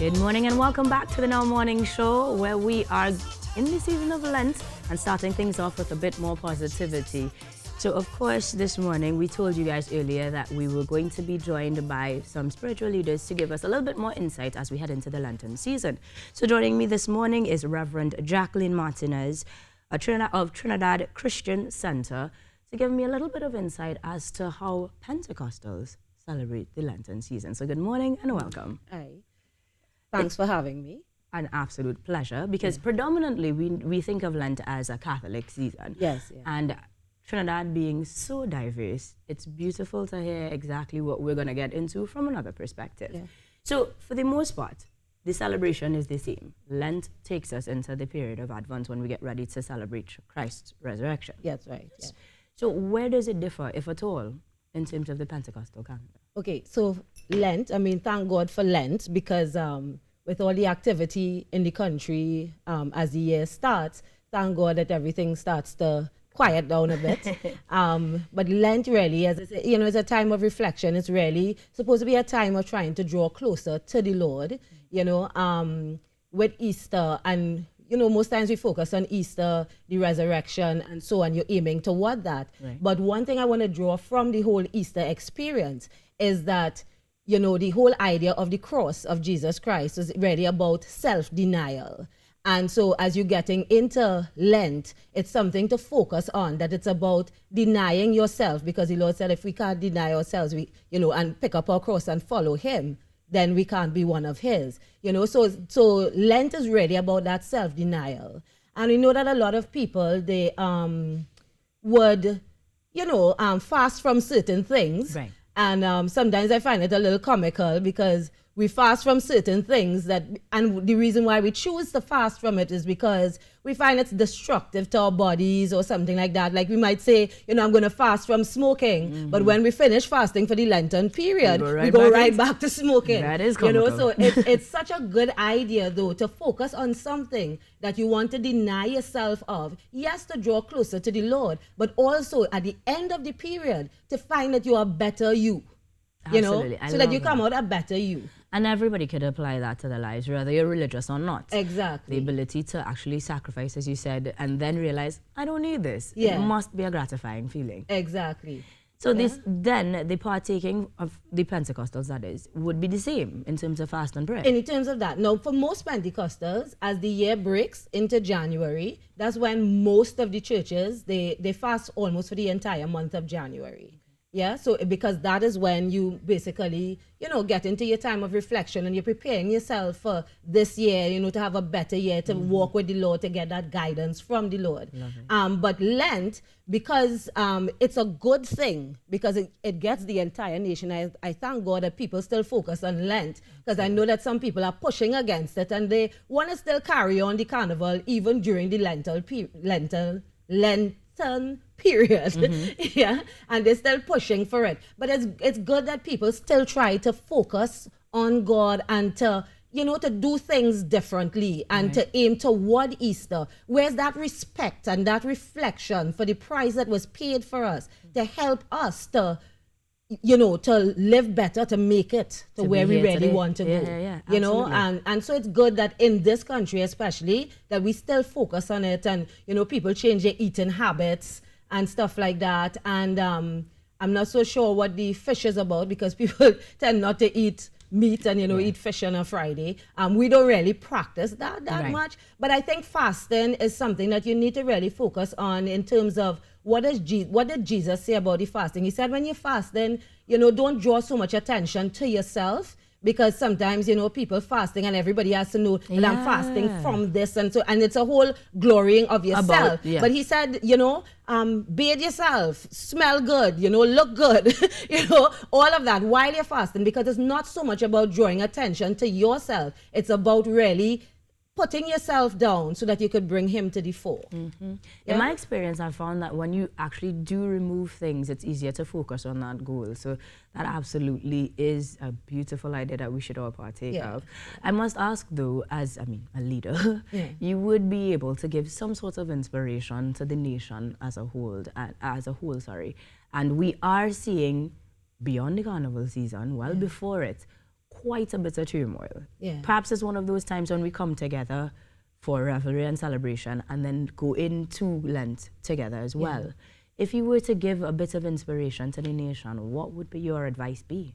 Good morning and welcome back to the Now Morning Show, where we are in the season of Lent and starting things off with a bit more positivity. So, of course, this morning we told you guys earlier that we were going to be joined by some spiritual leaders to give us a little bit more insight as we head into the Lenten season. So joining me this morning is Reverend Jacqueline Martinez of Trinidad Christian Center to give me a little bit of insight as to how Pentecostals celebrate the Lenten season. So good morning and welcome. Hi. Thanks for having me. An absolute pleasure, because predominantly we think of Lent as a Catholic season. Yes. Yeah. And Trinidad being so diverse, it's beautiful to hear exactly what we're going to get into from another perspective. Yeah. So for the most part, the celebration is the same. Lent takes us into the period of Advent when we get ready to celebrate Christ's resurrection. That's right. Yeah. So where does it differ, if at all, in terms of the Pentecostal calendar? Okay, so Lent, thank God for Lent, because with all the activity in the country as the year starts, thank God that everything starts to quiet down a bit. But Lent really, is a time of reflection. It's really supposed to be a time of trying to draw closer to the Lord, with Easter. And, most times we focus on Easter, the resurrection, and so on. You're aiming toward that. Right. But one thing I want to draw from the whole Easter experience is that, the whole idea of the cross of Jesus Christ is really about self-denial. And so as you're getting into Lent, it's something to focus on, that it's about denying yourself, because the Lord said if we can't deny ourselves, and pick up our cross and follow him, then we can't be one of his. So Lent is really about that self-denial. And we know that a lot of people, they would, fast from certain things. Right. And sometimes I find it a little comical, because we fast from certain things and the reason why we choose to fast from it is because we find it's destructive to our bodies or something like that. Like we might say, I'm going to fast from smoking, but when we finish fasting for the Lenten period, we go right back to smoking. That is comical. So it's such a good idea, though, to focus on something that you want to deny yourself of. Yes, to draw closer to the Lord, but also at the end of the period to find that you are better you. Absolutely. So that you come out a better you. And everybody could apply that to their lives, whether you're religious or not. Exactly. The ability to actually sacrifice, as you said, and then realize, I don't need this. Yeah. It must be a gratifying feeling. Exactly. So then the partaking of the Pentecostals, that is, would be the same in terms of fast and prayer. In terms of that. Now, for most Pentecostals, as the year breaks into January, that's when most of the churches, they fast almost for the entire month of January. Yeah, so because that is when you basically, get into your time of reflection and you're preparing yourself for this year, to have a better year, to walk with the Lord, to get that guidance from the Lord. But Lent, because it's a good thing, because it gets the entire nation. I thank God that people still focus on Lent, because I know that some people are pushing against it and they want to still carry on the carnival even during the Lenten period. Yeah, and they're still pushing for it, but it's good that people still try to focus on God and to to do things differently and to aim toward Easter. Where's that respect and that reflection for the price that was paid for us to help us to to live better, to make it to where we really want to go. And so it's good that in this country especially that we still focus on it, and people change their eating habits and stuff like that. And I'm not so sure what the fish is about, because people tend not to eat meat and eat fish on a Friday. We don't really practice that much, but I think fasting is something that you need to really focus on in terms of what did Jesus say about the fasting. He said when you fast, then don't draw so much attention to yourself, because sometimes people fasting and everybody has to know that I'm fasting from this, and it's a whole glorying of yourself. But he said bathe yourself, smell good, look good, all of that while you're fasting, because it's not so much about drawing attention to yourself. It's about really putting yourself down so that you could bring him to the fore. In my experience, I found that when you actually do remove things, it's easier to focus on that goal. So that absolutely is a beautiful idea that we should all partake of. I must ask, though, as a leader, you would be able to give some sort of inspiration to the nation as a whole, and we are seeing beyond the carnival season, well before it, quite a bit of turmoil. Yeah. Perhaps it's one of those times when we come together for revelry and celebration and then go into Lent together as well. If you were to give a bit of inspiration to the nation, what would be your advice be?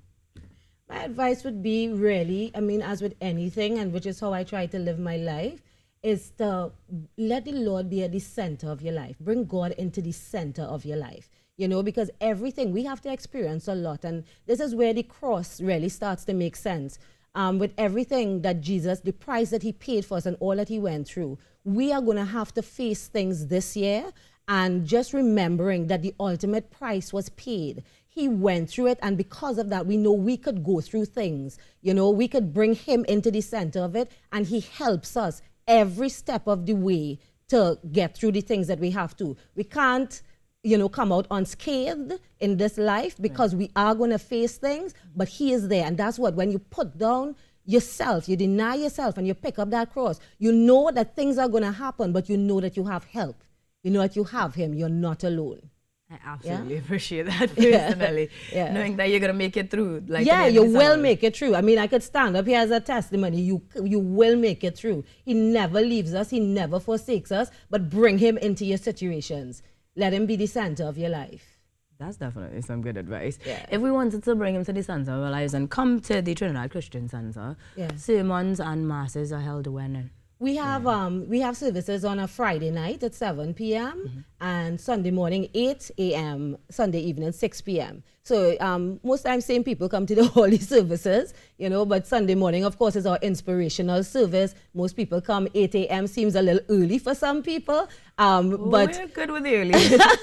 My advice would be really, I mean, as with anything, and which is how I try to live my life, is to let the Lord be at the center of your life. Bring God into the center of your life. You know, because everything, we have to experience a lot. And this is where the cross really starts to make sense. With everything that Jesus, the price that he paid for us and all that he went through, we are going to have to face things this year. And just remembering that the ultimate price was paid. He went through it, and because of that, we know we could go through things. You know, we could bring him into the center of it, and he helps us every step of the way to get through the things that we have to. We can't, you know, come out unscathed in this life because we are going to face things, but he is there. And that's what, when you put down yourself, you deny yourself, and you pick up that cross, you know that things are going to happen, but you know that you have help. You know that you have him. You're not alone. I absolutely appreciate that personally. Knowing that you're going to make it through. Like, you will make it through. I mean, I could stand up here as a testimony. You will make it through. He never leaves us. He never forsakes us. But bring him into your situations. Let him be the center of your life. That's definitely some good advice. Yeah. If we wanted to bring him to the center of our lives and come to the Trinidad Christian Center, sermons and masses are held when? We have services on a Friday night at 7 p.m. and Sunday morning 8 a.m., Sunday evening 6 p.m. So most times same people come to the holy services, you know, but Sunday morning, of course, is our inspirational service. Most people come 8 a.m. seems a little early for some people. But we're good with the early.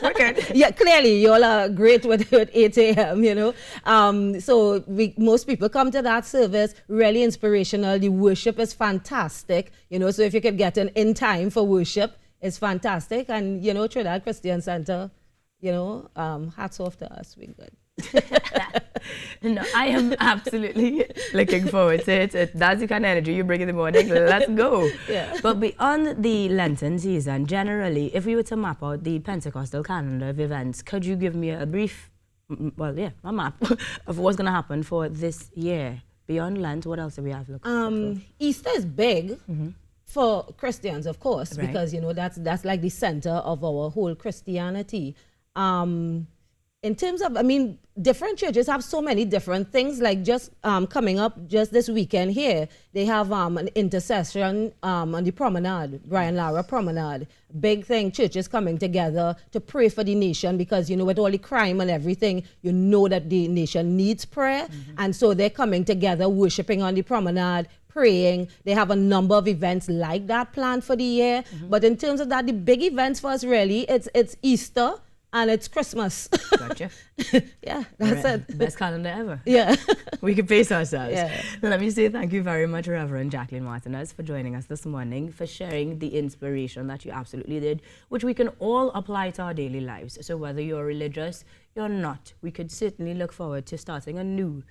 We're good. Yeah, clearly you all are great with 8 a.m., you know. So most people come to that service, really inspirational. The worship is fantastic, you know, so if you could get in time for worship, it's fantastic. And, you know, Trinidad Christian Center, you know, hats off to us, we're good. No, I am absolutely looking forward to it. That's the kind of energy you bring in the morning. Let's go. Yeah. But beyond the Lenten season, generally, if we were to map out the Pentecostal calendar of events, could you give me a brief, a map of what's going to happen for this year? Beyond Lent, what else do we have to look for? Easter is big. For Christians, of course, because, you know, that's like the center of our whole Christianity. In terms of, I mean, different churches have so many different things, like just coming up just this weekend here, they have an intercession on the promenade, Brian Lara Promenade. Big thing, churches coming together to pray for the nation because, you know, with all the crime and everything, you know that the nation needs prayer. And so they're coming together, worshiping on the promenade, praying. They have a number of events like that planned for the year. But in terms of that, the big events for us really, it's Easter, and it's Christmas. Gotcha. Yeah, that's it. Best calendar ever. Yeah. We can pace ourselves. Yeah. Let me say thank you very much, Reverend Jacqueline Martinez, for joining us this morning, for sharing the inspiration that you absolutely did, which we can all apply to our daily lives. So whether you're religious, you're not, we could certainly look forward to starting anew,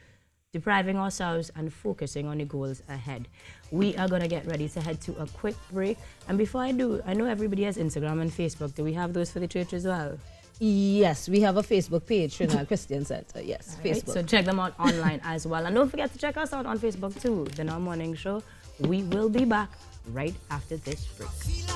depriving ourselves and focusing on the goals ahead. We are going to get ready to head to a quick break. And before I do, I know everybody has Instagram and Facebook. Do we have those for the church as well? Yes, we have a Facebook page, Trinidad Christian Center. Yes, Right, Facebook. so check them out online as well. And don't forget to check us out on Facebook too, The Now Morning Show. We will be back right after this break.